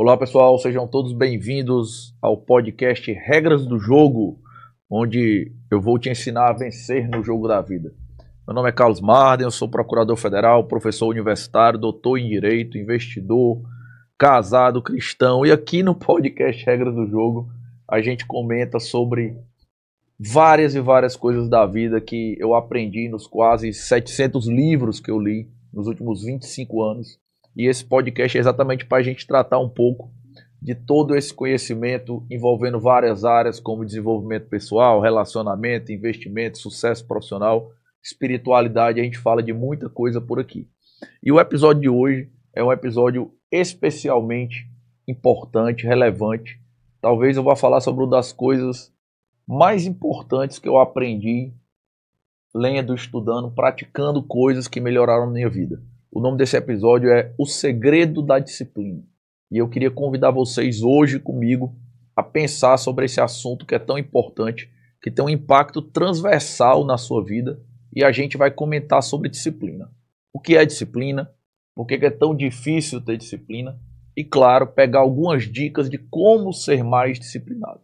Olá pessoal, sejam todos bem-vindos ao podcast Regras do Jogo, onde eu vou te ensinar a vencer no jogo da vida. Meu nome é Carlos Marden, eu sou procurador federal, professor universitário, doutor em Direito, investidor, casado, cristão. E aqui no podcast Regras do Jogo a gente comenta sobre várias e várias coisas da vida que eu aprendi nos quase 700 livros que eu li nos últimos 25 anos. E esse podcast é exatamente para a gente tratar um pouco de todo esse conhecimento envolvendo várias áreas como desenvolvimento pessoal, relacionamento, investimento, sucesso profissional, espiritualidade. A gente fala de muita coisa por aqui. E o episódio de hoje é um episódio especialmente importante, relevante. Talvez eu vá falar sobre uma das coisas mais importantes que eu aprendi lendo, estudando, praticando coisas que melhoraram a minha vida. O nome desse episódio é O Segredo da Disciplina. E eu queria convidar vocês hoje comigo a pensar sobre esse assunto que é tão importante, que tem um impacto transversal na sua vida, e a gente vai comentar sobre disciplina. O que é disciplina? Por que é tão difícil ter disciplina? E claro, pegar algumas dicas de como ser mais disciplinado.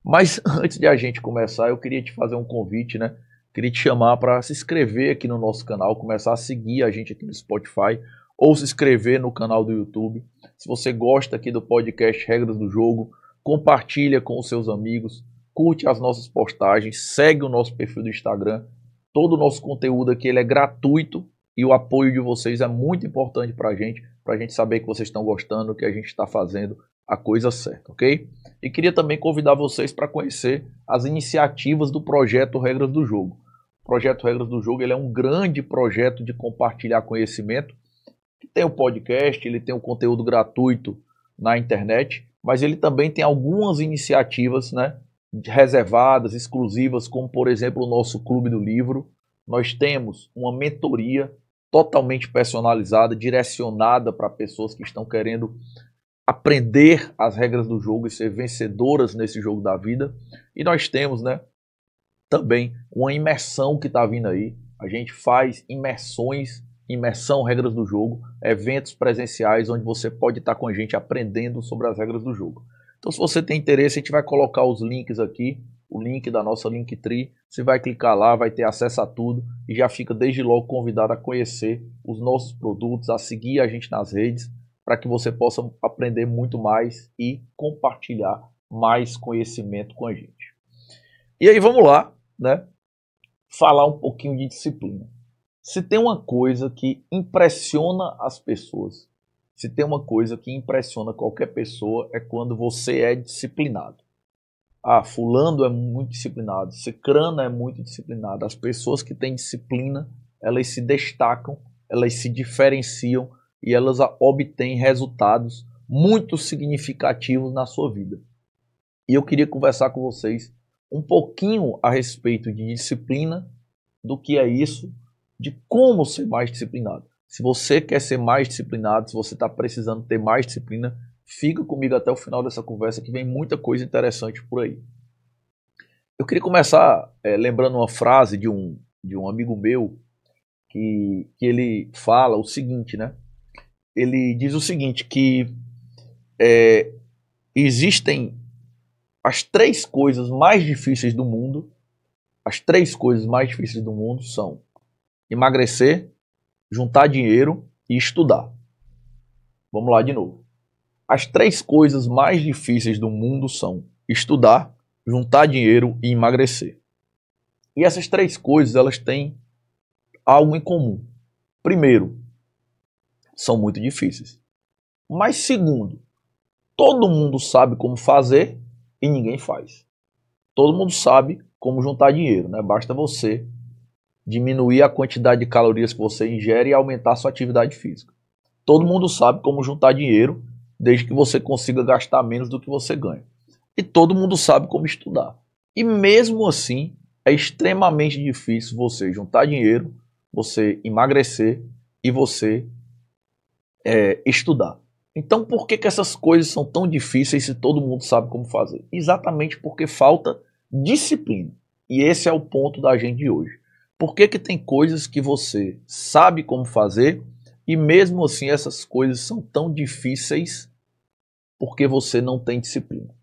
Mas antes de a gente começar, eu queria te fazer um convite, né? Queria te chamar para se inscrever aqui no nosso canal, começar a seguir a gente aqui no Spotify ou se inscrever no canal do YouTube. Se você gosta aqui do podcast Regras do Jogo, compartilha com os seus amigos, curte as nossas postagens, segue o nosso perfil do Instagram. Todo o nosso conteúdo aqui ele é gratuito e o apoio de vocês é muito importante para a gente saber que vocês estão gostando, que a gente está fazendo a coisa certa, ok? E queria também convidar vocês para conhecer as iniciativas do projeto Regras do Jogo. O projeto Regras do Jogo ele é um grande projeto de compartilhar conhecimento, que tem o podcast, ele tem o conteúdo gratuito na internet, mas ele também tem algumas iniciativas, né, reservadas, exclusivas, como por exemplo o nosso Clube do Livro. Nós temos uma mentoria totalmente personalizada, direcionada para pessoas que estão querendo aprender as regras do jogo e ser vencedoras nesse jogo da vida. E nós temos, né, também uma imersão que está vindo aí. A gente faz imersão regras do jogo, eventos presenciais onde você pode estar com a gente aprendendo sobre as regras do jogo. Então se você tem interesse, a gente vai colocar os links aqui, o link da nossa Linktree. Você vai clicar lá, vai ter acesso a tudo e já fica desde logo convidado a conhecer os nossos produtos, a seguir a gente nas redes, para que você possa aprender muito mais e compartilhar mais conhecimento com a gente. E aí vamos lá, né? Falar um pouquinho de disciplina. Se tem uma coisa que impressiona as pessoas, se tem uma coisa que impressiona qualquer pessoa, é quando você é disciplinado. Ah, fulano é muito disciplinado, cicrano é muito disciplinado. As pessoas que têm disciplina, elas se destacam, elas se diferenciam e elas obtêm resultados muito significativos na sua vida. E eu queria conversar com vocês um pouquinho a respeito de disciplina, do que é isso, de como ser mais disciplinado. Se você quer ser mais disciplinado, se você está precisando ter mais disciplina, fica comigo até o final dessa conversa que vem muita coisa interessante por aí. Eu queria começar lembrando uma frase de um amigo meu que ele fala o seguinte, né? Ele diz o seguinte, que existem as três coisas mais difíceis do mundo. As três coisas mais difíceis do mundo são emagrecer, juntar dinheiro e estudar. Vamos lá de novo. As três coisas mais difíceis do mundo são estudar, juntar dinheiro e emagrecer. E essas três coisas, elas têm algo em comum. Primeiro, são muito difíceis. Mas segundo, todo mundo sabe como fazer e ninguém faz. Todo mundo sabe como juntar dinheiro, né? Basta você diminuir a quantidade de calorias que você ingere e aumentar a sua atividade física. Todo mundo sabe como juntar dinheiro, desde que você consiga gastar menos do que você ganha. E todo mundo sabe como estudar. E mesmo assim, é extremamente difícil você juntar dinheiro, você emagrecer e você estudar. Então por que essas coisas são tão difíceis se todo mundo sabe como fazer? Exatamente porque falta disciplina. E esse é o ponto da gente de hoje. Por que tem coisas que você sabe como fazer e mesmo assim essas coisas são tão difíceis porque você não tem disciplina.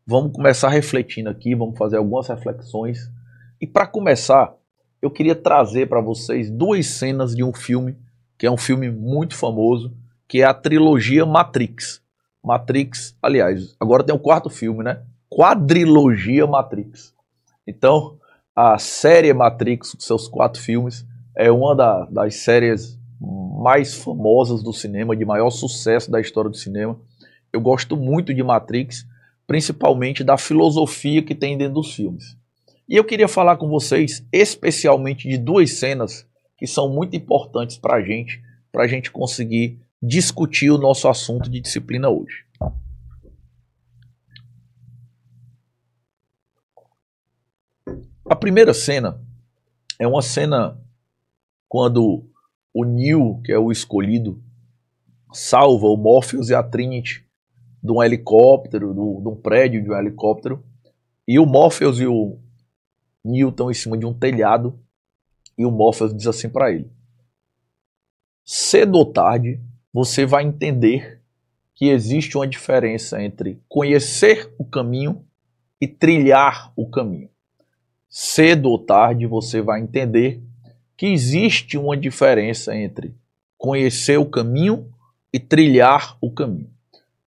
Vamos começar refletindo aqui, vamos fazer algumas reflexões. E para começar, eu queria trazer para vocês duas cenas de um filme, que é um filme muito famoso, que é a trilogia Matrix. Matrix, aliás, agora tem o quarto filme, né? Quadrilogia Matrix. Então, a série Matrix, com seus 4 filmes, é uma das séries mais famosas do cinema, de maior sucesso da história do cinema. Eu gosto muito de Matrix, principalmente da filosofia que tem dentro dos filmes. E eu queria falar com vocês especialmente de duas cenas que são muito importantes para a gente conseguir discutir o nosso assunto de disciplina hoje. A primeira cena é uma cena quando o Neo, que é o escolhido, salva o Morpheus e a Trinity de um helicóptero, de um prédio de um helicóptero, e o Morpheus e o Neo estão em cima de um telhado, e o Morpheus diz assim para ele: cedo ou tarde você vai entender que existe uma diferença entre conhecer o caminho e trilhar o caminho. Cedo ou tarde você vai entender que existe uma diferença entre conhecer o caminho e trilhar o caminho.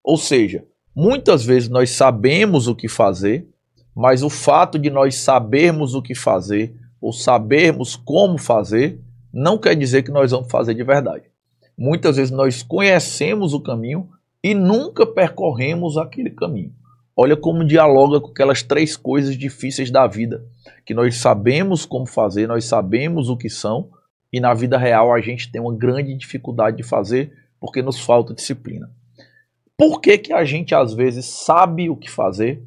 Ou seja, muitas vezes nós sabemos o que fazer, mas o fato de nós sabermos o que fazer ou sabermos como fazer não quer dizer que nós vamos fazer de verdade. Muitas vezes nós conhecemos o caminho e nunca percorremos aquele caminho. Olha como dialoga com aquelas 3 coisas difíceis da vida, que nós sabemos como fazer, nós sabemos o que são, e na vida real a gente tem uma grande dificuldade de fazer porque nos falta disciplina. Por que que a gente às vezes sabe o que fazer,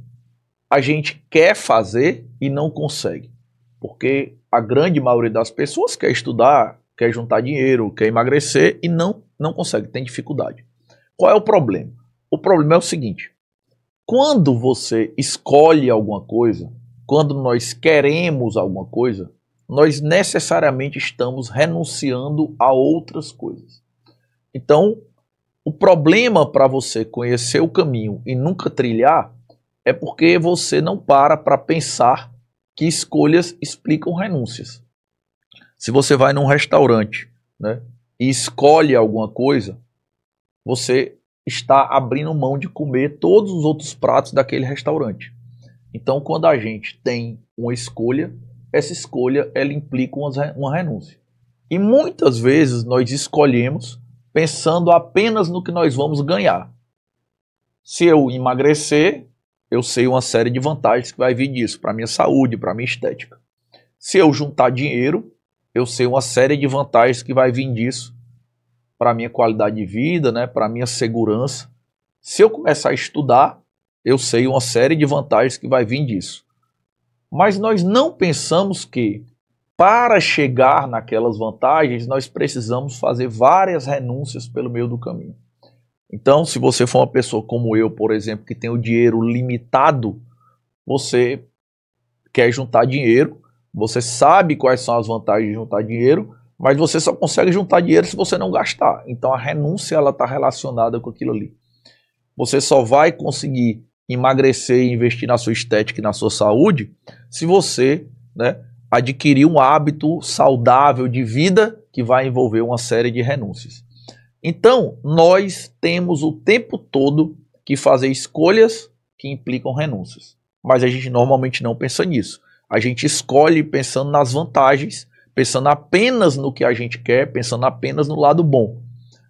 a gente quer fazer e não consegue? Porque a grande maioria das pessoas quer estudar, quer juntar dinheiro, quer emagrecer e não consegue, tem dificuldade. Qual é o problema? O problema é o seguinte: quando você escolhe alguma coisa, quando nós queremos alguma coisa, nós necessariamente estamos renunciando a outras coisas. Então, o problema para você conhecer o caminho e nunca trilhar é porque você não para pensar que escolhas explicam renúncias. Se você vai num restaurante, né, e escolhe alguma coisa, você está abrindo mão de comer todos os outros pratos daquele restaurante. Então, quando a gente tem uma escolha, essa escolha ela implica uma renúncia. E muitas vezes nós escolhemos pensando apenas no que nós vamos ganhar. Se eu emagrecer, eu sei uma série de vantagens que vai vir disso, para a minha saúde, para a minha estética. Se eu juntar dinheiro, eu sei uma série de vantagens que vai vir disso, para a minha qualidade de vida, né, para a minha segurança. Se eu começar a estudar, eu sei uma série de vantagens que vai vir disso. Mas nós não pensamos que, para chegar naquelas vantagens, nós precisamos fazer várias renúncias pelo meio do caminho. Então, se você for uma pessoa como eu, por exemplo, que tem o dinheiro limitado, você quer juntar dinheiro, você sabe quais são as vantagens de juntar dinheiro, mas você só consegue juntar dinheiro se você não gastar. Então a renúncia está relacionada com aquilo ali. Você só vai conseguir emagrecer e investir na sua estética e na sua saúde se você, né, adquirir um hábito saudável de vida que vai envolver uma série de renúncias. Então nós temos o tempo todo que fazer escolhas que implicam renúncias. Mas a gente normalmente não pensa nisso. A gente escolhe pensando nas vantagens, pensando apenas no que a gente quer, pensando apenas no lado bom.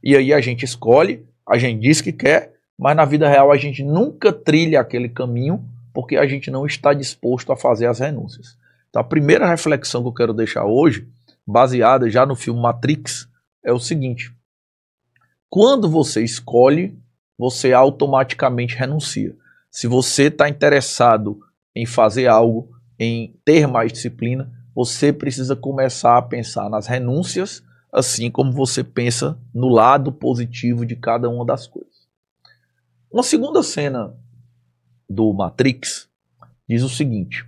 E aí a gente escolhe, a gente diz que quer, mas na vida real a gente nunca trilha aquele caminho porque a gente não está disposto a fazer as renúncias. Então a primeira reflexão que eu quero deixar hoje, baseada já no filme Matrix, é o seguinte: quando você escolhe, você automaticamente renuncia. Se você está interessado em fazer algo, em ter mais disciplina, você precisa começar a pensar nas renúncias, assim como você pensa no lado positivo de cada uma das coisas. Uma segunda cena do Matrix diz o seguinte: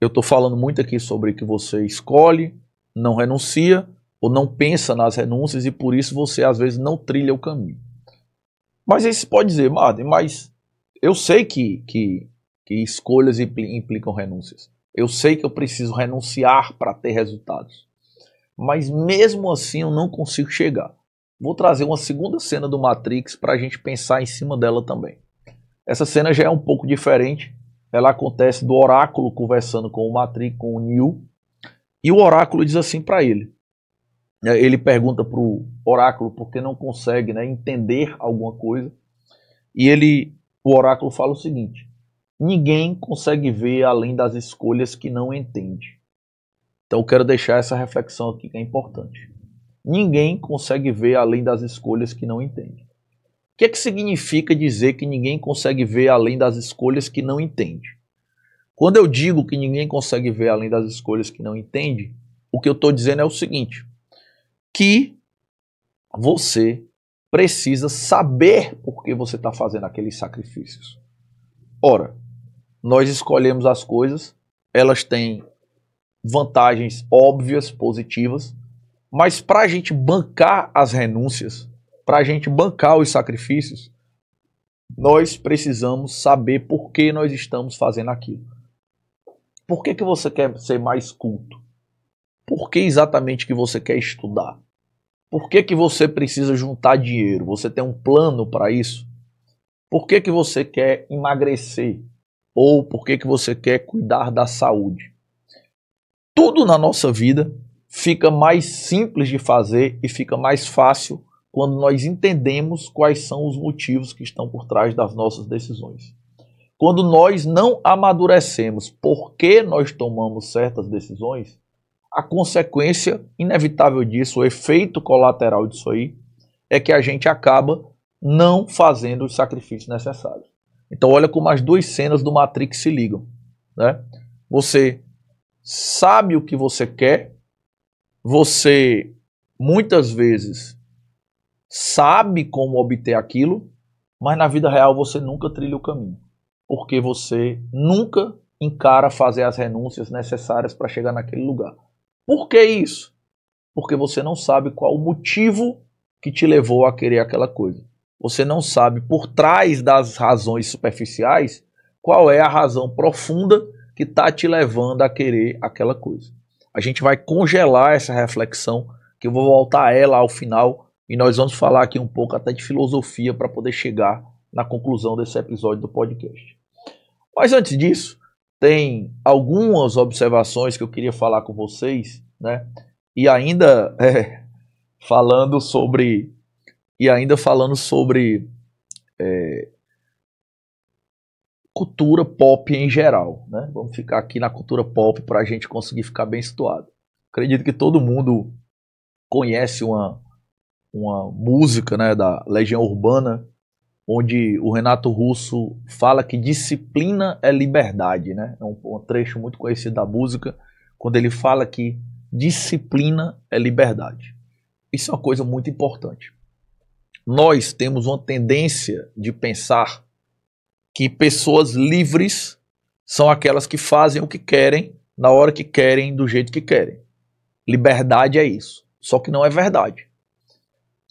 eu estou falando muito aqui sobre que você escolhe, não renuncia ou não pensa nas renúncias e por isso você às vezes não trilha o caminho. Mas aí você pode dizer, Marden, mas eu sei que escolhas implicam renúncias. Eu sei que eu preciso renunciar para ter resultados. Mas mesmo assim eu não consigo chegar. Vou trazer uma segunda cena do Matrix para a gente pensar em cima dela também. Essa cena já é um pouco diferente. Ela acontece do Oráculo conversando com o Matrix, com o Neo. E o Oráculo diz assim para ele. Ele pergunta para o Oráculo porque não consegue, né, entender alguma coisa. E o Oráculo fala o seguinte: ninguém consegue ver além das escolhas que não entende. Então eu quero deixar essa reflexão aqui que é importante. Ninguém consegue ver além das escolhas que não entende. O que é que significa dizer que ninguém consegue ver além das escolhas que não entende? Quando eu digo que ninguém consegue ver além das escolhas que não entende, o que eu estou dizendo é o seguinte: que você precisa saber por que você está fazendo aqueles sacrifícios. Ora, nós escolhemos as coisas, elas têm vantagens óbvias, positivas, mas para a gente bancar as renúncias, para a gente bancar os sacrifícios, nós precisamos saber por que nós estamos fazendo aquilo. Por que você quer ser mais culto? Por que exatamente que você quer estudar? Por que você precisa juntar dinheiro? Você tem um plano para isso? Por que você quer emagrecer? Ou por que você quer cuidar da saúde? Tudo na nossa vida fica mais simples de fazer e fica mais fácil quando nós entendemos quais são os motivos que estão por trás das nossas decisões. Quando nós não amadurecemos por que nós tomamos certas decisões, a consequência inevitável disso, o efeito colateral disso aí, é que a gente acaba não fazendo os sacrifícios necessários. Então olha como as duas cenas do Matrix se ligam, né? Você sabe o que você quer, você muitas vezes sabe como obter aquilo, mas na vida real você nunca trilha o caminho, porque você nunca encara fazer as renúncias necessárias para chegar naquele lugar. Por que isso? Porque você não sabe qual o motivo que te levou a querer aquela coisa. Você não sabe, por trás das razões superficiais, qual é a razão profunda que está te levando a querer aquela coisa. A gente vai congelar essa reflexão, que eu vou voltar a ela ao final, e nós vamos falar aqui um pouco até de filosofia para poder chegar na conclusão desse episódio do podcast. Mas antes disso, tem algumas observações que eu queria falar com vocês, né? E ainda falando sobre cultura pop em geral, né? Vamos ficar aqui na cultura pop para a gente conseguir ficar bem situado. Acredito que todo mundo conhece uma música, né, da Legião Urbana, onde o Renato Russo fala que disciplina é liberdade, né? É um trecho muito conhecido da música, quando ele fala que disciplina é liberdade. Isso é uma coisa muito importante. Nós temos uma tendência de pensar que pessoas livres são aquelas que fazem o que querem, na hora que querem, do jeito que querem. Liberdade é isso. Só que não é verdade.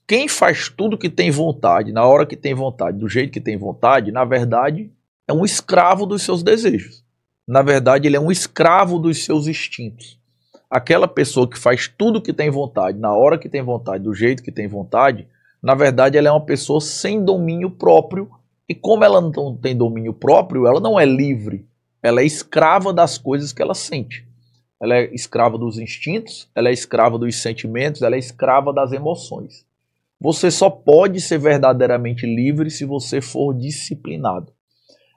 Quem faz tudo que tem vontade, na hora que tem vontade, do jeito que tem vontade, na verdade, é um escravo dos seus desejos. Na verdade, ele é um escravo dos seus instintos. Aquela pessoa que faz tudo que tem vontade, na hora que tem vontade, do jeito que tem vontade, na verdade, ela é uma pessoa sem domínio próprio. E como ela não tem domínio próprio, ela não é livre. Ela é escrava das coisas que ela sente. Ela é escrava dos instintos, ela é escrava dos sentimentos, ela é escrava das emoções. Você só pode ser verdadeiramente livre se você for disciplinado.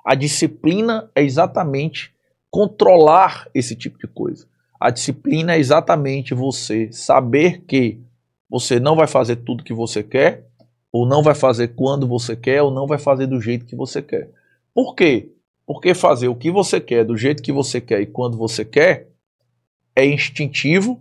A disciplina é exatamente controlar esse tipo de coisa. A disciplina é exatamente você saber que você não vai fazer tudo que você quer, ou não vai fazer quando você quer, ou não vai fazer do jeito que você quer. Por quê? Porque fazer o que você quer, do jeito que você quer e quando você quer, é instintivo,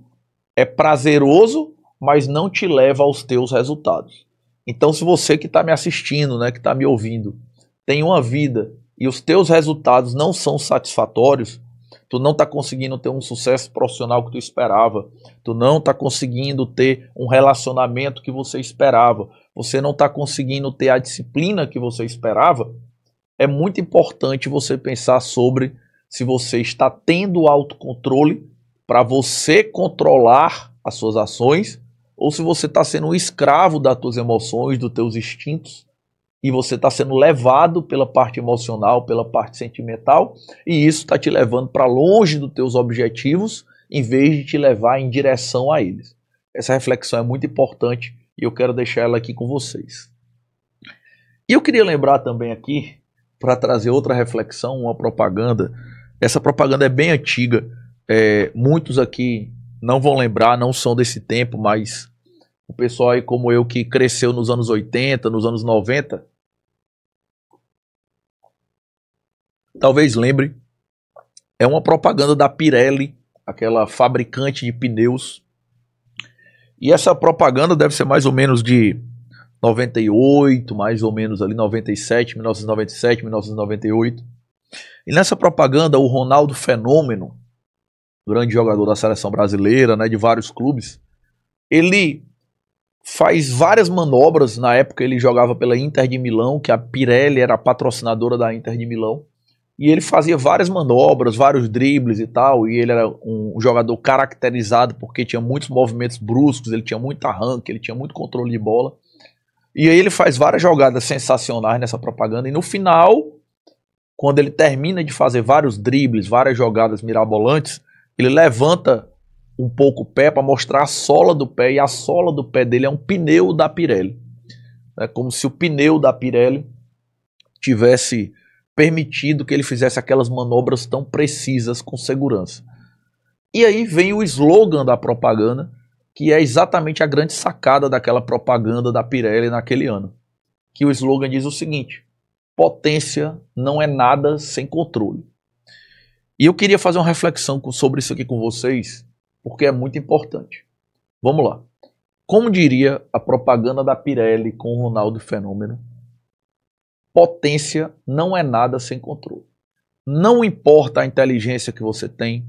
é prazeroso, mas não te leva aos teus resultados. Então, se você que está me assistindo, né, que está me ouvindo, tem uma vida e os teus resultados não são satisfatórios, Tu não está conseguindo ter um sucesso profissional que tu esperava. Tu não está conseguindo ter um relacionamento que você esperava. Você não está conseguindo ter a disciplina que você esperava. É muito importante você pensar sobre se você está tendo autocontrole para você controlar as suas ações ou se você está sendo um escravo das tuas emoções, dos teus instintos e você está sendo levado pela parte emocional, pela parte sentimental, e isso está te levando para longe dos teus objetivos, em vez de te levar em direção a eles. Essa reflexão é muito importante e eu quero deixar ela aqui com vocês. E eu queria lembrar também aqui, para trazer outra reflexão, uma propaganda. Essa propaganda é bem antiga, muitos aqui não vão lembrar, não são desse tempo, mas o pessoal aí como eu que cresceu nos anos 80, nos anos 90, talvez lembre. É uma propaganda da Pirelli, aquela fabricante de pneus. E essa propaganda deve ser mais ou menos de 98, mais ou menos ali 97, 1997, 1998. E nessa propaganda o Ronaldo Fenômeno, grande jogador da seleção brasileira, né, de vários clubes, ele faz várias manobras. Na época ele jogava pela Inter de Milão, que a Pirelli era a patrocinadora da Inter de Milão, e ele fazia várias manobras, vários dribles e tal, e ele era um jogador caracterizado porque tinha muitos movimentos bruscos, ele tinha muito arranque, ele tinha muito controle de bola, e aí ele faz várias jogadas sensacionais nessa propaganda, e no final, quando ele termina de fazer vários dribles, várias jogadas mirabolantes, ele levanta um pouco o pé para mostrar a sola do pé, e a sola do pé dele é um pneu da Pirelli. É como se o pneu da Pirelli tivesse permitido que ele fizesse aquelas manobras tão precisas com segurança. E aí vem o slogan da propaganda, que é exatamente a grande sacada daquela propaganda da Pirelli naquele ano. Que o slogan diz o seguinte: potência não é nada sem controle. E eu queria fazer uma reflexão sobre isso aqui com vocês, porque é muito importante. Vamos lá. Como diria a propaganda da Pirelli com o Ronaldo Fenômeno, potência não é nada sem controle. Não importa a inteligência que você tem,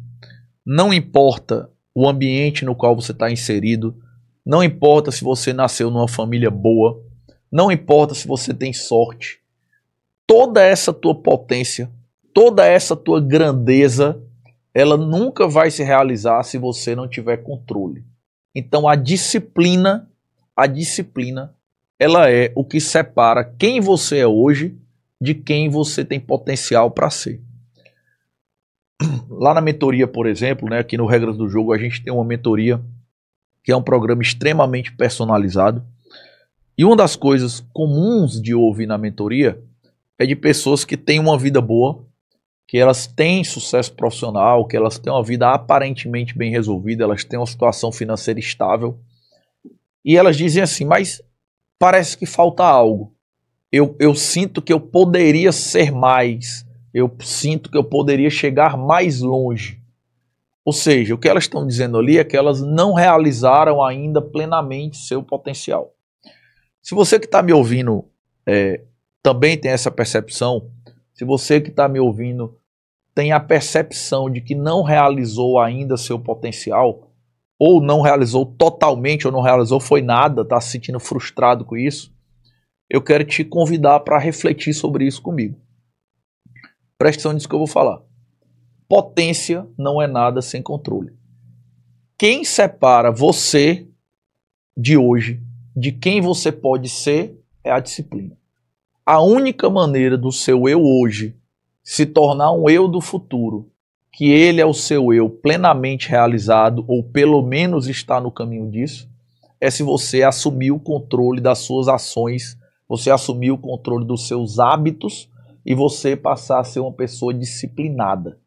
não importa o ambiente no qual você está inserido, não importa se você nasceu numa família boa, não importa se você tem sorte, toda essa tua potência, toda essa tua grandeza, ela nunca vai se realizar se você não tiver controle. Então a disciplina, ela é o que separa quem você é hoje de quem você tem potencial para ser. Lá na mentoria, por exemplo, né, aqui no Regras do Jogo, a gente tem uma mentoria que é um programa extremamente personalizado. E uma das coisas comuns de ouvir na mentoria é de pessoas que têm uma vida boa, que elas têm sucesso profissional, que elas têm uma vida aparentemente bem resolvida, elas têm uma situação financeira estável. E elas dizem assim, mas parece que falta algo. Eu sinto que eu poderia ser mais. Eu sinto que eu poderia chegar mais longe. Ou seja, o que elas estão dizendo ali é que elas não realizaram ainda plenamente seu potencial. Se você que está me ouvindo também tem essa percepção, se você que está me ouvindo tem a percepção de que não realizou ainda seu potencial, ou não realizou totalmente, ou não realizou foi nada, está se sentindo frustrado com isso, eu quero te convidar para refletir sobre isso comigo. Preste atenção nisso que eu vou falar. Potência não é nada sem controle. Quem separa você de hoje, de quem você pode ser, é a disciplina. A única maneira do seu eu hoje se tornar um eu do futuro, que ele é o seu eu plenamente realizado, ou pelo menos está no caminho disso, é se você assumir o controle das suas ações, você assumir o controle dos seus hábitos e você passar a ser uma pessoa disciplinada.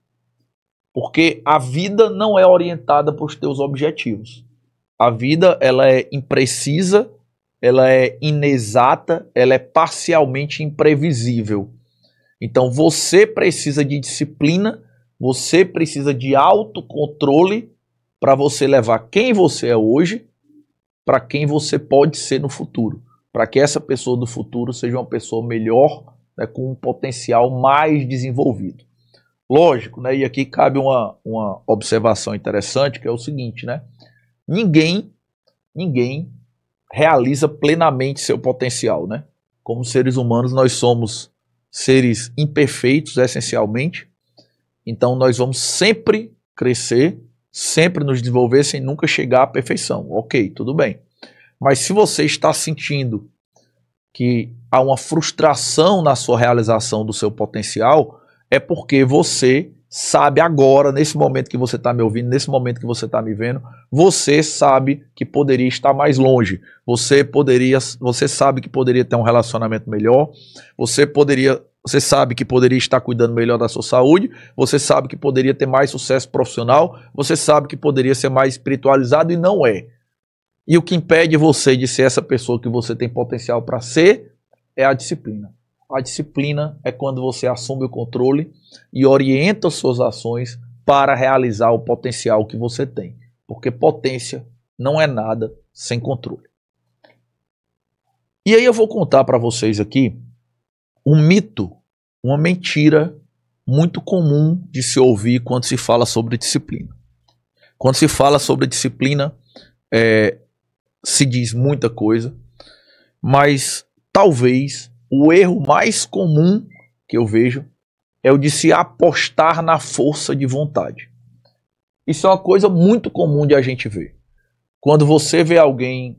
Porque a vida não é orientada para os teus objetivos. A vida ela é imprecisa, ela é inexata, ela é parcialmente imprevisível. Então você precisa de disciplina, você precisa de autocontrole para você levar quem você é hoje para quem você pode ser no futuro. Para que essa pessoa do futuro seja uma pessoa melhor, né, com um potencial mais desenvolvido. Lógico, né? E aqui cabe uma observação interessante, que é o seguinte, né? Ninguém realiza plenamente seu potencial, né? Como seres humanos, nós somos seres imperfeitos, essencialmente. Então, nós vamos sempre crescer, sempre nos desenvolver sem nunca chegar à perfeição. Ok, tudo bem. Mas se você está sentindo que há uma frustração na sua realização do seu potencial, é porque você sabe agora, nesse momento que você está me ouvindo, nesse momento que você está me vendo, você sabe que poderia estar mais longe. Você sabe que poderia ter um relacionamento melhor. Você sabe que poderia estar cuidando melhor da sua saúde. Você sabe que poderia ter mais sucesso profissional. Você sabe que poderia ser mais espiritualizado e não é. E o que impede você de ser essa pessoa que você tem potencial para ser é a disciplina. A disciplina é quando você assume o controle e orienta suas ações para realizar o potencial que você tem. Porque potência não é nada sem controle. E aí eu vou contar para vocês aqui um mito, uma mentira muito comum de se ouvir quando se fala sobre disciplina. Quando se fala sobre disciplina, se diz muita coisa, mas talvez o erro mais comum que eu vejo é o de se apostar na força de vontade. Isso é uma coisa muito comum de a gente ver. Quando você vê alguém,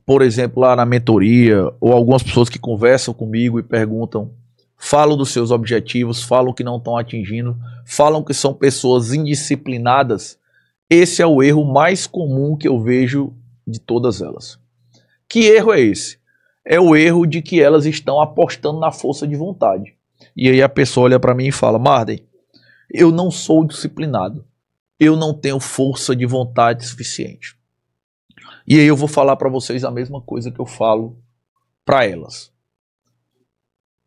por exemplo, lá na mentoria, ou algumas pessoas que conversam comigo e perguntam, falam dos seus objetivos, falam que não estão atingindo, falam que são pessoas indisciplinadas, esse é o erro mais comum que eu vejo de todas elas. Que erro é esse? É o erro de que elas estão apostando na força de vontade. E aí a pessoa olha para mim e fala, Marden, eu não sou disciplinado. Eu não tenho força de vontade suficiente. E aí eu vou falar para vocês a mesma coisa que eu falo para elas.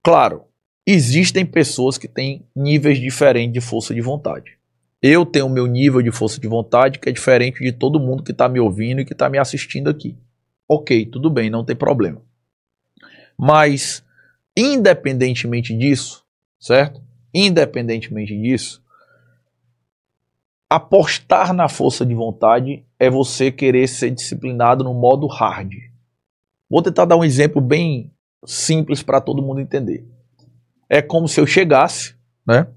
Claro, existem pessoas que têm níveis diferentes de força de vontade. Eu tenho o meu nível de força de vontade que é diferente de todo mundo que está me ouvindo e que está me assistindo aqui. Ok, tudo bem, não tem problema. Mas, independentemente disso, certo? Independentemente disso, apostar na força de vontade é você querer ser disciplinado no modo hard. Vou tentar dar um exemplo bem simples para todo mundo entender. É como se eu chegasse, né?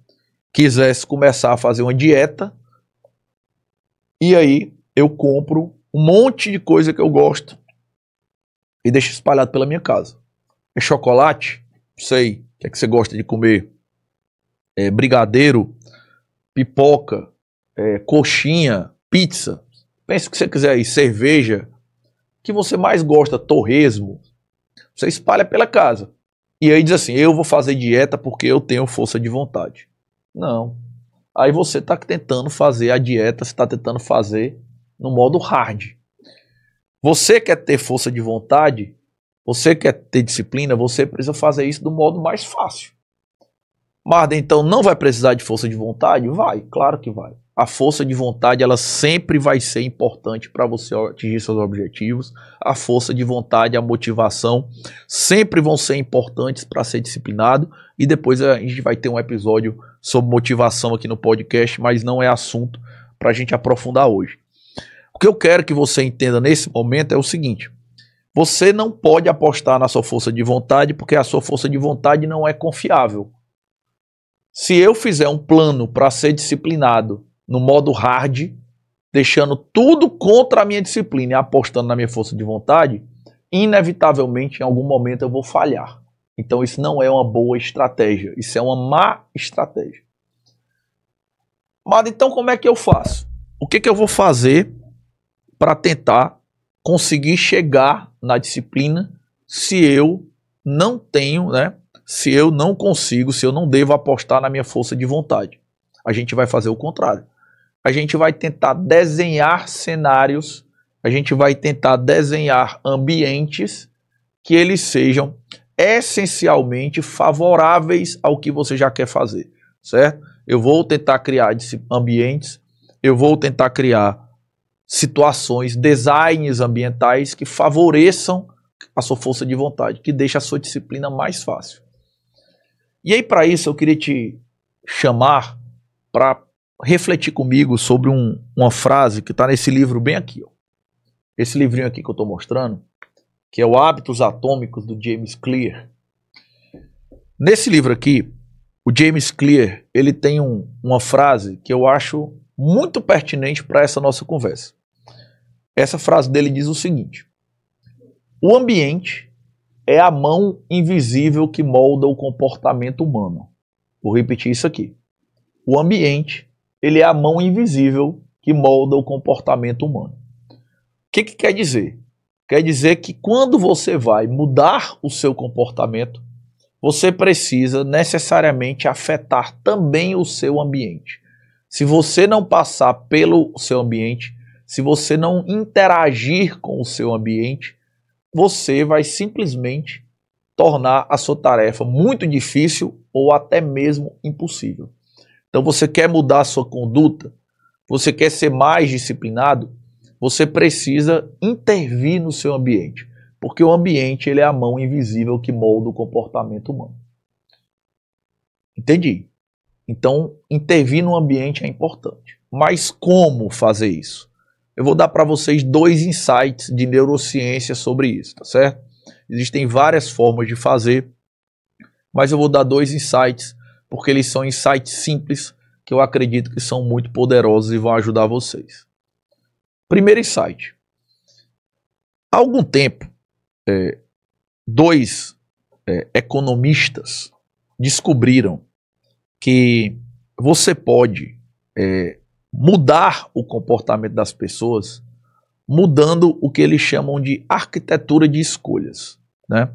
Quisesse começar a fazer uma dieta e aí eu compro um monte de coisa que eu gosto e deixo espalhado pela minha casa. É chocolate? Sei. O que é que você gosta de comer? É brigadeiro, pipoca, coxinha, pizza. Pense o que você quiser aí, cerveja. O que você mais gosta? Torresmo. Você espalha pela casa. E aí diz assim, eu vou fazer dieta porque eu tenho força de vontade. Não. Aí você está tentando fazer a dieta, você está tentando fazer no modo hard. Você quer ter força de vontade, você quer ter disciplina, você precisa fazer isso do modo mais fácil. Marden, então não vai precisar de força de vontade? Vai, claro que vai. A força de vontade, ela sempre vai ser importante para você atingir seus objetivos. A força de vontade, a motivação sempre vão ser importantes para ser disciplinado. E depois a gente vai ter um episódio sobre motivação aqui no podcast, mas não é assunto para a gente aprofundar hoje. O que eu quero que você entenda nesse momento é o seguinte. Você não pode apostar na sua força de vontade porque a sua força de vontade não é confiável. Se eu fizer um plano para ser disciplinado no modo hard, deixando tudo contra a minha disciplina e apostando na minha força de vontade, inevitavelmente em algum momento eu vou falhar. Então isso não é uma boa estratégia, isso é uma má estratégia. Mas então como é que eu faço? O que eu vou fazer para tentar conseguir chegar na disciplina se eu não tenho, né? Se eu não consigo, se eu não devo apostar na minha força de vontade? A gente vai fazer o contrário. A gente vai tentar desenhar cenários, a gente vai tentar desenhar ambientes que eles sejam essencialmente favoráveis ao que você já quer fazer, certo? Eu vou tentar criar ambientes, eu vou tentar criar situações, designs ambientais que favoreçam a sua força de vontade, que deixa a sua disciplina mais fácil. E aí para isso eu queria te chamar para refletir comigo sobre uma frase que está nesse livro bem aqui, ó. Esse livrinho aqui que eu estou mostrando, que é o Hábitos Atômicos, do James Clear. Nesse livro aqui, o James Clear, ele tem uma frase que eu acho muito pertinente para essa nossa conversa. Essa frase dele diz o seguinte: o ambiente é a mão invisível que molda o comportamento humano. Vou repetir isso aqui. O ambiente, ele é a mão invisível que molda o comportamento humano. O que quer dizer? Quer dizer que quando você vai mudar o seu comportamento, você precisa necessariamente afetar também o seu ambiente. Se você não passar pelo seu ambiente, se você não interagir com o seu ambiente, você vai simplesmente tornar a sua tarefa muito difícil ou até mesmo impossível. Então você quer mudar a sua conduta, você quer ser mais disciplinado, você precisa intervir no seu ambiente. Porque o ambiente, ele é a mão invisível que molda o comportamento humano. Entendi. Então, intervir no ambiente é importante. Mas como fazer isso? Eu vou dar para vocês 2 insights de neurociência sobre isso, tá certo? Existem várias formas de fazer, mas eu vou dar 2 insights, porque eles são insights simples, que eu acredito que são muito poderosos e vão ajudar vocês. Primeiro insight. Há algum tempo, 2 economistas descobriram que você pode mudar o comportamento das pessoas mudando o que eles chamam de arquitetura de escolhas, né?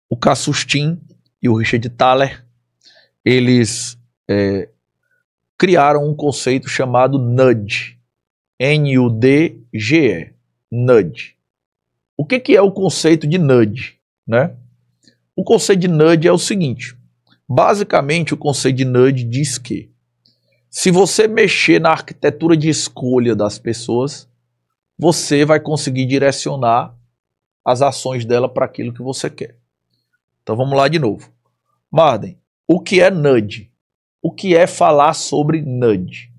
O Kassustin e o Richard Thaler, eles criaram um conceito chamado nudge, N-U-D-G-E, nudge. O que é o conceito de nudge, né? O conceito de nudge é o seguinte: basicamente o conceito de nudge diz que se você mexer na arquitetura de escolha das pessoas, você vai conseguir direcionar as ações dela para aquilo que você quer. Então vamos lá de novo. Marden, o que é nudge? O que é falar sobre nudge?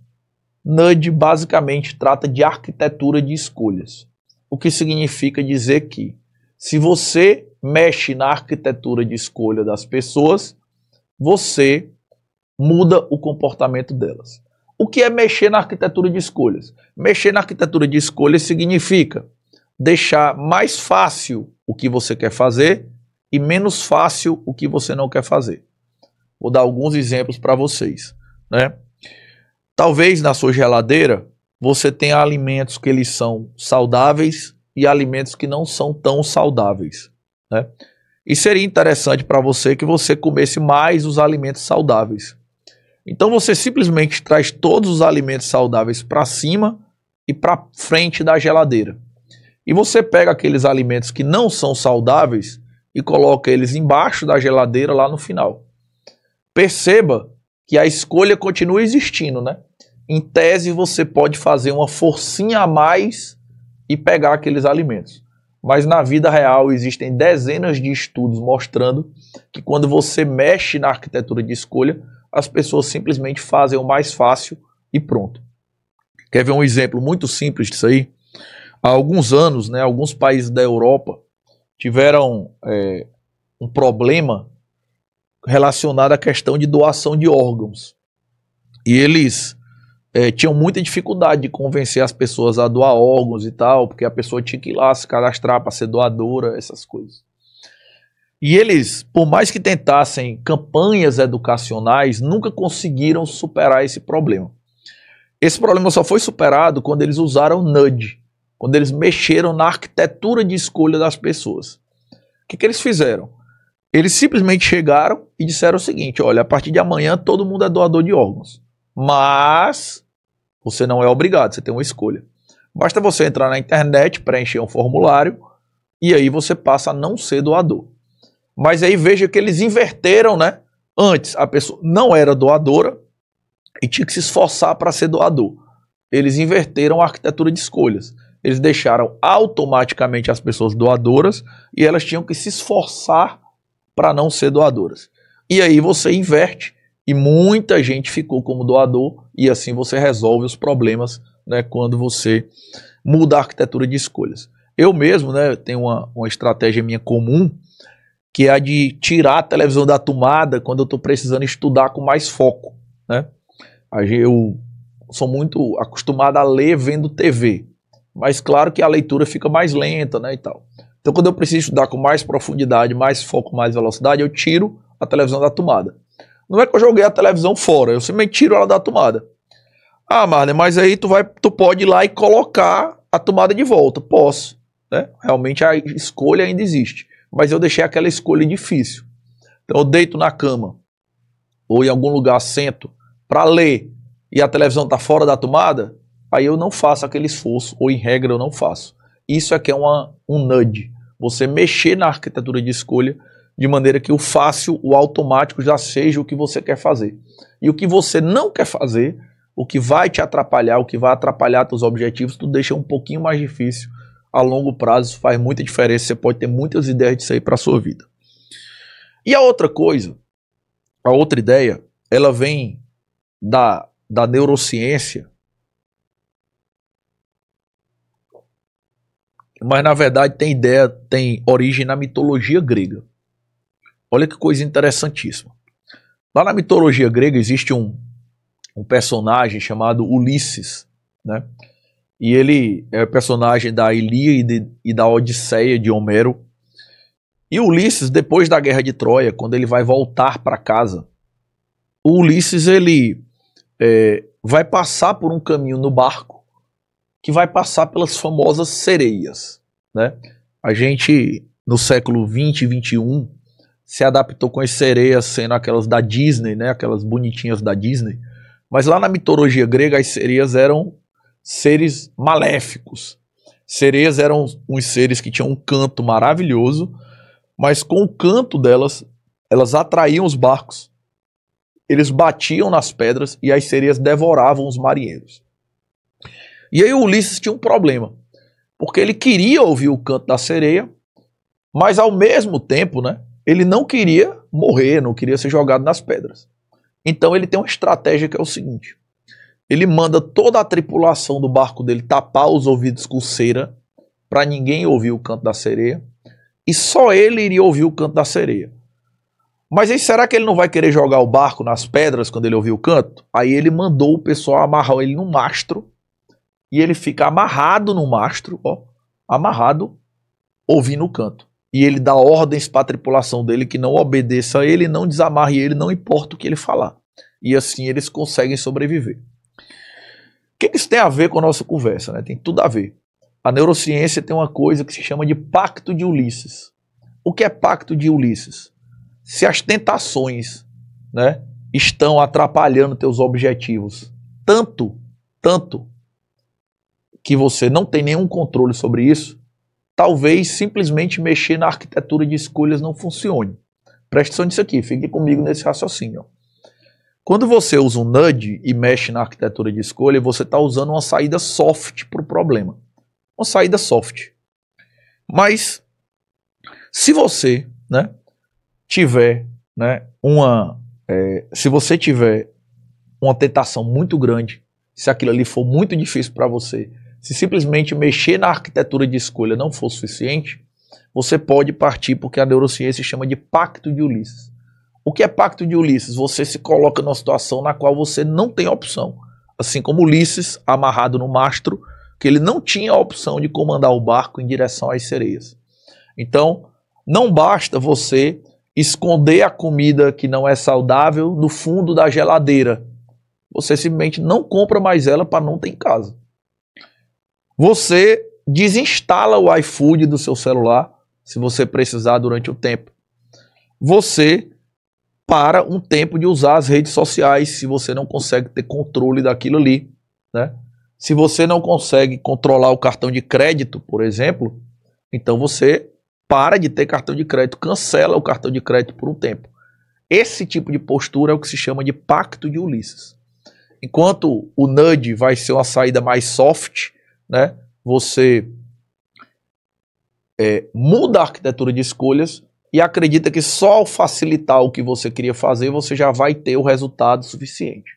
Nudge basicamente trata de arquitetura de escolhas. O que significa dizer que se você mexe na arquitetura de escolha das pessoas, você muda o comportamento delas. O que é mexer na arquitetura de escolhas? Mexer na arquitetura de escolhas significa deixar mais fácil o que você quer fazer e menos fácil o que você não quer fazer. Vou dar alguns exemplos para vocês, né? Talvez na sua geladeira você tenha alimentos que eles são saudáveis e alimentos que não são tão saudáveis, né? E seria interessante para você que você comesse mais os alimentos saudáveis. Então você simplesmente traz todos os alimentos saudáveis para cima e para frente da geladeira. E você pega aqueles alimentos que não são saudáveis e coloca eles embaixo da geladeira lá no final. Perceba que a escolha continua existindo, né? Em tese você pode fazer uma forcinha a mais e pegar aqueles alimentos. Mas na vida real existem dezenas de estudos mostrando que quando você mexe na arquitetura de escolha, as pessoas simplesmente fazem o mais fácil e pronto. Quer ver um exemplo muito simples disso aí? Há alguns anos, né, alguns países da Europa tiveram um problema relacionado à questão de doação de órgãos. E eles tinham muita dificuldade de convencer as pessoas a doar órgãos e tal, porque a pessoa tinha que ir lá se cadastrar para ser doadora, essas coisas. E eles, por mais que tentassem campanhas educacionais, nunca conseguiram superar esse problema. Esse problema só foi superado quando eles usaram nudge, quando eles mexeram na arquitetura de escolha das pessoas. O que eles fizeram? Eles simplesmente chegaram e disseram o seguinte: olha, a partir de amanhã todo mundo é doador de órgãos, mas você não é obrigado, você tem uma escolha. Basta você entrar na internet, preencher um formulário e aí você passa a não ser doador. Mas aí veja que eles inverteram, né? Antes a pessoa não era doadora e tinha que se esforçar para ser doador. Eles inverteram a arquitetura de escolhas. Eles deixaram automaticamente as pessoas doadoras e elas tinham que se esforçar para não ser doadoras. E aí você inverte e muita gente ficou como doador, e assim você resolve os problemas, né, quando você muda a arquitetura de escolhas. Eu mesmo, né, tenho uma estratégia minha comum, que é a de tirar a televisão da tomada quando eu estou precisando estudar com mais foco, né? Eu sou muito acostumado a ler vendo TV, mas claro que a leitura fica mais lenta, né, e tal. Então quando eu preciso estudar com mais profundidade, mais foco, mais velocidade, eu tiro a televisão da tomada. Não é que eu joguei a televisão fora, eu simplesmente tiro ela da tomada. Ah, Marlon, mas aí tu pode ir lá e colocar a tomada de volta. Posso, né? Realmente a escolha ainda existe, mas eu deixei aquela escolha difícil. Então eu deito na cama ou em algum lugar sento para ler e a televisão está fora da tomada, aí eu não faço aquele esforço, ou em regra eu não faço. Isso é que é um nudge, você mexer na arquitetura de escolha de maneira que o fácil, o automático já seja o que você quer fazer. E o que você não quer fazer, o que vai te atrapalhar, o que vai atrapalhar teus objetivos, tu deixa um pouquinho mais difícil. A longo prazo isso faz muita diferença, você pode ter muitas ideias disso aí para a sua vida. E a outra coisa, a outra ideia, ela vem da neurociência, mas na verdade tem origem na mitologia grega. Olha que coisa interessantíssima. Lá na mitologia grega existe um personagem chamado Ulisses, né? E ele é o personagem da Ilíada e da Odisseia de Homero. E Ulisses, depois da Guerra de Troia, quando ele vai voltar para casa, o Ulisses ele vai passar por um caminho no barco que vai passar pelas famosas sereias, né? A gente, no século 20 e 21, se adaptou com as sereias sendo aquelas da Disney, né? Aquelas bonitinhas da Disney. Mas lá na mitologia grega, as sereias eram seres maléficos. Sereias eram uns seres que tinham um canto maravilhoso, mas com o canto delas, elas atraíam os barcos. Eles batiam nas pedras e as sereias devoravam os marinheiros. E aí o Ulisses tinha um problema, porque ele queria ouvir o canto da sereia, mas ao mesmo tempo, né, ele não queria morrer, não queria ser jogado nas pedras. Então ele tem uma estratégia que é o seguinte: ele manda toda a tripulação do barco dele tapar os ouvidos com cera, para ninguém ouvir o canto da sereia, e só ele iria ouvir o canto da sereia. Mas aí será que ele não vai querer jogar o barco nas pedras quando ele ouvir o canto? Aí ele mandou o pessoal amarrar ele no mastro, e ele fica amarrado no mastro, ó, amarrado, ouvindo o canto. E ele dá ordens para a tripulação dele que não obedeça a ele, não desamarre ele, não importa o que ele falar. E assim eles conseguem sobreviver. O que isso tem a ver com a nossa conversa, né? Tem tudo a ver. A neurociência tem uma coisa que se chama de Pacto de Ulisses. O que é Pacto de Ulisses? Se as tentações, né, estão atrapalhando teus objetivos, tanto que você não tem nenhum controle sobre isso, talvez simplesmente mexer na arquitetura de escolhas não funcione. Preste atenção nisso aqui, fique comigo nesse raciocínio. Quando você usa um nudge e mexe na arquitetura de escolha, você está usando uma saída soft para o problema. Uma saída soft. Mas, se você, né, tiver, né, se você tiver uma tentação muito grande, se aquilo ali for muito difícil para você, se simplesmente mexer na arquitetura de escolha não for suficiente, você pode partir porque a neurociência chama de Pacto de Ulisses. O que é Pacto de Ulisses? Você se coloca numa situação na qual você não tem opção. Assim como Ulisses, amarrado no mastro, que ele não tinha a opção de comandar o barco em direção às sereias. Então, não basta você esconder a comida que não é saudável no fundo da geladeira. Você simplesmente não compra mais ela para não ter em casa. Você desinstala o iFood do seu celular, se você precisar durante o tempo. Você para um tempo de usar as redes sociais, se você não consegue ter controle daquilo ali, né? Se você não consegue controlar o cartão de crédito, por exemplo, então você para de ter cartão de crédito, cancela o cartão de crédito por um tempo. Esse tipo de postura é o que se chama de Pacto de Ulisses. Enquanto o nudge vai ser uma saída mais soft, né? Você muda a arquitetura de escolhas e acredita que só ao facilitar o que você queria fazer, você já vai ter o resultado suficiente.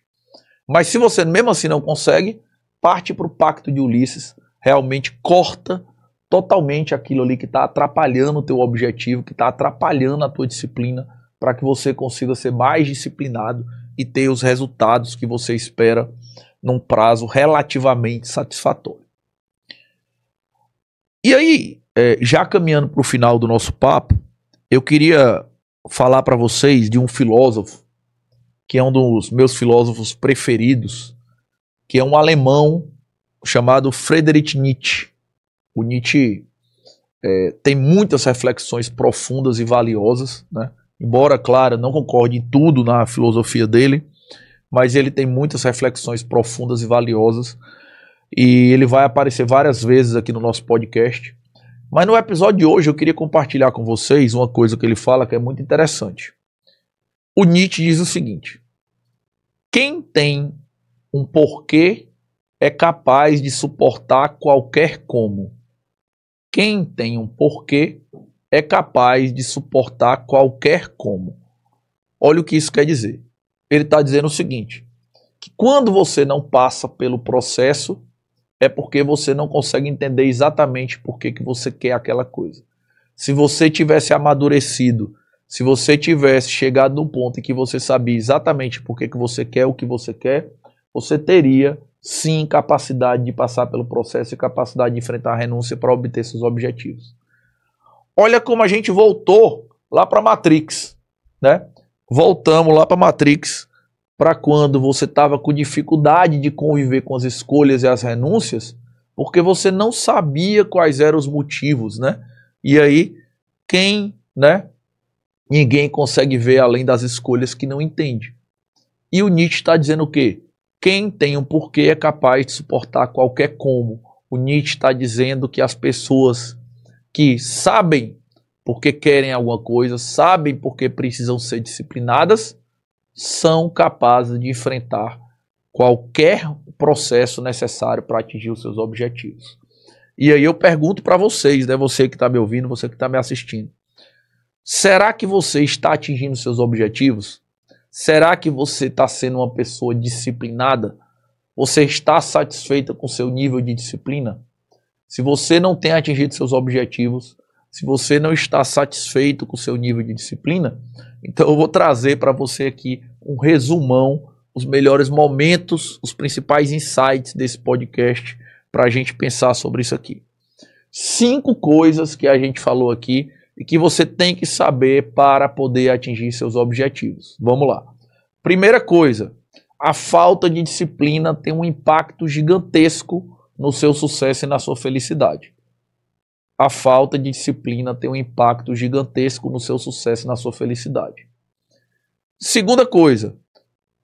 Mas se você mesmo assim não consegue, parte para o Pacto de Ulisses, realmente corta totalmente aquilo ali que está atrapalhando o teu objetivo, que está atrapalhando a tua disciplina, para que você consiga ser mais disciplinado e ter os resultados que você espera num prazo relativamente satisfatório. E aí, já caminhando para o final do nosso papo, eu queria falar para vocês de um filósofo, que é um dos meus filósofos preferidos, que é um alemão chamado Friedrich Nietzsche. O Nietzsche tem muitas reflexões profundas e valiosas, né? Embora, claro, eu não concorde em tudo na filosofia dele, mas ele tem muitas reflexões profundas e valiosas, e ele vai aparecer várias vezes aqui no nosso podcast. Mas no episódio de hoje eu queria compartilhar com vocês uma coisa que ele fala que é muito interessante. O Nietzsche diz o seguinte: quem tem um porquê é capaz de suportar qualquer como. Quem tem um porquê é capaz de suportar qualquer como. Olha o que isso quer dizer. Ele está dizendo o seguinte, que quando você não passa pelo processo, é porque você não consegue entender exatamente por que você quer aquela coisa. Se você tivesse amadurecido, se você tivesse chegado no ponto em que você sabia exatamente por que você quer o que você quer, você teria sim capacidade de passar pelo processo e capacidade de enfrentar a renúncia para obter seus objetivos. Olha como a gente voltou lá para Matrix, né? Voltamos lá para Matrix, para quando você estava com dificuldade de conviver com as escolhas e as renúncias, porque você não sabia quais eram os motivos, né? E aí, ninguém consegue ver além das escolhas que não entende. E o Nietzsche está dizendo o quê? Quem tem um porquê é capaz de suportar qualquer como. O Nietzsche está dizendo que as pessoas que sabem porque querem alguma coisa, sabem porque precisam ser disciplinadas, são capazes de enfrentar qualquer processo necessário para atingir os seus objetivos. E aí eu pergunto para vocês, né, você que está me ouvindo, você que está me assistindo, será que você está atingindo seus objetivos? Será que você está sendo uma pessoa disciplinada? Você está satisfeita com seu nível de disciplina? Se você não tem atingido seus objetivos, se você não está satisfeito com seu nível de disciplina, então eu vou trazer para você aqui um resumão, os melhores momentos, os principais insights desse podcast para a gente pensar sobre isso aqui. 5 coisas que a gente falou aqui e que você tem que saber para poder atingir seus objetivos. Vamos lá. Primeira coisa, a falta de disciplina tem um impacto gigantesco no seu sucesso e na sua felicidade. A falta de disciplina tem um impacto gigantesco no seu sucesso e na sua felicidade. Segunda coisa,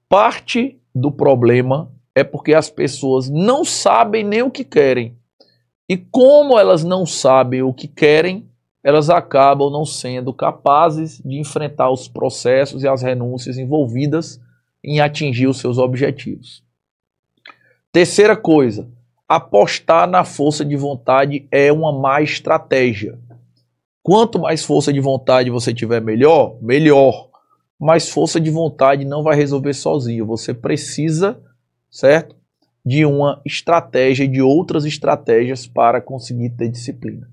parte do problema é porque as pessoas não sabem nem o que querem. E como elas não sabem o que querem, elas acabam não sendo capazes de enfrentar os processos e as renúncias envolvidas em atingir os seus objetivos. Terceira coisa, apostar na força de vontade é uma má estratégia. Quanto mais força de vontade você tiver, melhor. Mas força de vontade não vai resolver sozinho. Você precisa, certo, de uma estratégia, de outras estratégias para conseguir ter disciplina.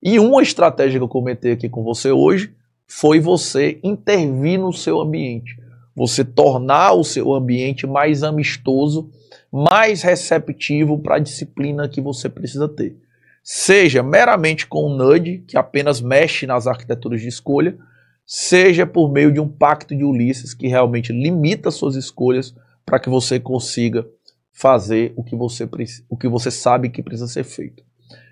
E uma estratégia que eu comentei aqui com você hoje foi você intervir no seu ambiente. Você tornar o seu ambiente mais amistoso, mais receptivo para a disciplina que você precisa ter. Seja meramente com um nudge, que apenas mexe nas arquiteturas de escolha, seja por meio de um pacto de Ulisses, que realmente limita suas escolhas para que você consiga fazer o que você sabe que precisa ser feito.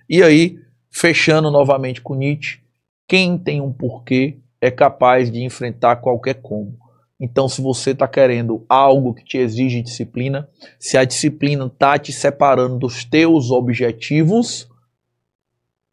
E aí, fechando novamente com Nietzsche, quem tem um porquê é capaz de enfrentar qualquer como. Então, se você está querendo algo que te exige disciplina, se a disciplina está te separando dos teus objetivos,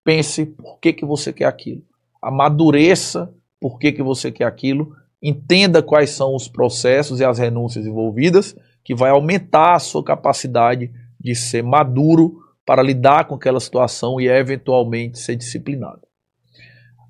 pense por que você quer aquilo. Amadureça por que você quer aquilo, entenda quais são os processos e as renúncias envolvidas, que vai aumentar a sua capacidade de ser maduro para lidar com aquela situação e eventualmente ser disciplinado.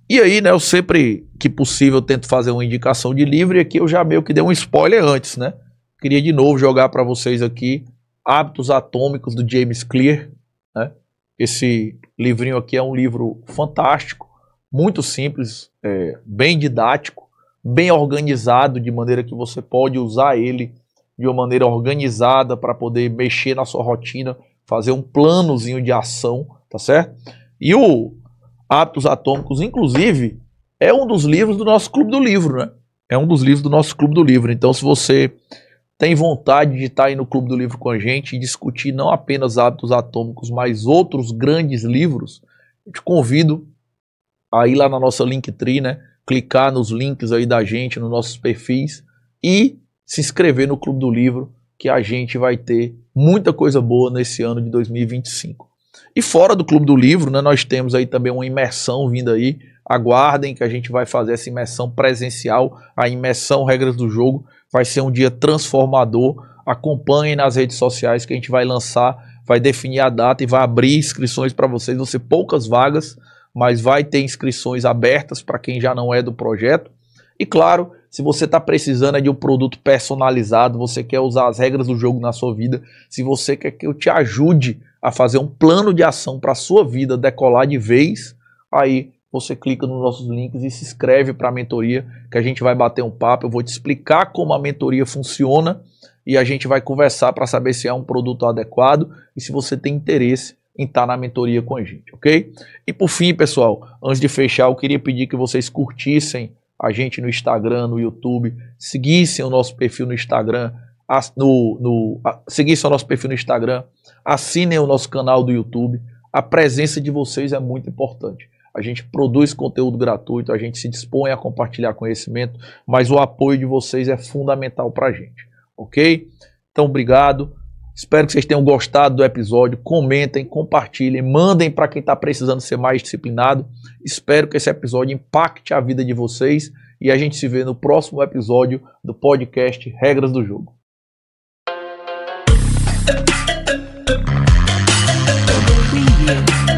E aí, né, eu sempre que possível tento fazer uma indicação de livro, e aqui eu já meio que dei um spoiler antes, né? Queria de novo jogar para vocês aqui Hábitos Atômicos, do James Clear, né? Esse livrinho aqui é um livro fantástico, muito simples, bem didático, bem organizado, de maneira que você pode usar ele de uma maneira organizada para poder mexer na sua rotina, fazer um planozinho de ação, tá certo? E o Hábitos Atômicos, inclusive, é um dos livros do nosso Clube do Livro, né? É um dos livros do nosso Clube do Livro. Então, se você tem vontade de estar aí no Clube do Livro com a gente e discutir não apenas Hábitos Atômicos, mas outros grandes livros, eu te convido a ir lá na nossa Linktree, né? Clicar nos links aí da gente, nos nossos perfis e se inscrever no Clube do Livro, que a gente vai ter muita coisa boa nesse ano de 2025. E fora do Clube do Livro, né, nós temos aí também uma imersão vindo aí. Aguardem que a gente vai fazer essa imersão presencial, a imersão Regras do Jogo. Vai ser um dia transformador. Acompanhem nas redes sociais que a gente vai lançar, vai definir a data e vai abrir inscrições para vocês. Vão ser poucas vagas, mas vai ter inscrições abertas para quem já não é do projeto. E claro, se você está precisando de um produto personalizado, você quer usar as regras do jogo na sua vida, se você quer que eu te ajude a fazer um plano de ação para a sua vida decolar de vez, aí você clica nos nossos links e se inscreve para a mentoria, que a gente vai bater um papo, eu vou te explicar como a mentoria funciona e a gente vai conversar para saber se é um produto adequado e se você tem interesse em estar na mentoria com a gente, ok? E por fim, pessoal, antes de fechar, eu queria pedir que vocês curtissem a gente no Instagram, no YouTube, seguissem o nosso perfil no Instagram, seguissem o nosso perfil no Instagram, assinem o nosso canal do YouTube. A presença de vocês é muito importante. A gente produz conteúdo gratuito, a gente se dispõe a compartilhar conhecimento, mas o apoio de vocês é fundamental para a gente, ok? Então, obrigado. Espero que vocês tenham gostado do episódio. Comentem, compartilhem, mandem para quem está precisando ser mais disciplinado. Espero que esse episódio impacte a vida de vocês e a gente se vê no próximo episódio do podcast Regras do Jogo. Preview.